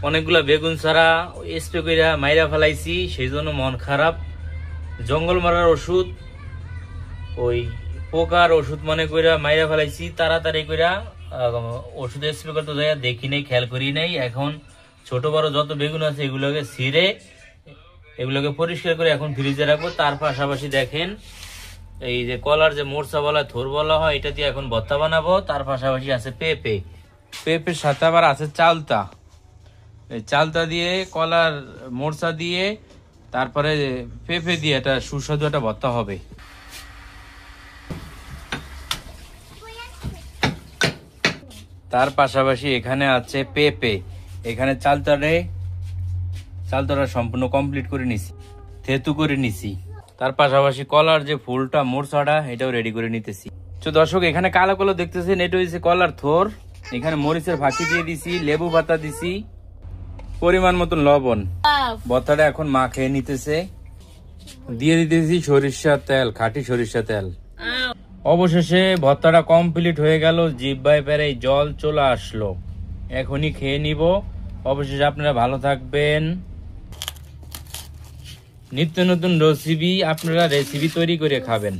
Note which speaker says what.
Speaker 1: অনেকগুলা বেগুন ছাড়া স্প্রে কইরা মাইরা ফেলাইছি, সেই জন্য মন খারাপ। জঙ্গল মারার ওষুধ, ওই পোকার ওষুধ মনে কইরা মাইরা ফেলাইছি তাড়াতাড়ি কইরা। ওষুধ স্প্রে করতে যাই দেখি নাই, খেয়াল করি নাই। এখন ছোট বড় যত বেগুন আছে এগুলোকে ছিঁড়ে এগুলোকে পরিষ্কার করে এখন ফ্রিজে রাখবো। তার পাশাপাশি দেখেন এই যে কলার যে মোরচা বলা থোর বলা হয়, এটা দিয়ে এখন ভর্তা বানাবো। তার পাশাপাশি আছে পেঁপে, পেঁপের সাথে আবার আছে চালতা। এই চালতা দিয়ে কলার মোরচা দিয়ে তারপরে পেঁপে দিয়ে এটা সুস্বাদু একটা ভর্তা হবে। তার পাশাপাশি এখানে আছে পেঁপে, এখানে চালতাটা সম্পূর্ণ কমপ্লিট করে নিছি, থেতু করে নিছি। তার পাশাপাশি কলার যে ফুলটা মোরচাটা এটাও রেডি করে নিতেছি। তো দর্শক এখানে কালো কালো দেখতেছেন, এটা হচ্ছে কলার থোর। এখানে মরিচের ফাঁকি দিয়ে দিছি, লেবু পাতা দিছি, পরিমাণ মতন লবণ। ভর্তাটা এখন মা খেয়ে নিতেছে। দিয়ে দিতেছি সরিষা তেল, খাঁটি সরিষা তেল। অবশেষে ভর্তাটা কমপ্লিট হয়ে গেল, জিহ্বায় পেরে জল চলে আসলো। এখনই খেয়ে নিব। অবশেষে আপনারা ভালো থাকবেন। নিত্য নতুন রেসিপি আপনারা তৈরি করে খাবেন।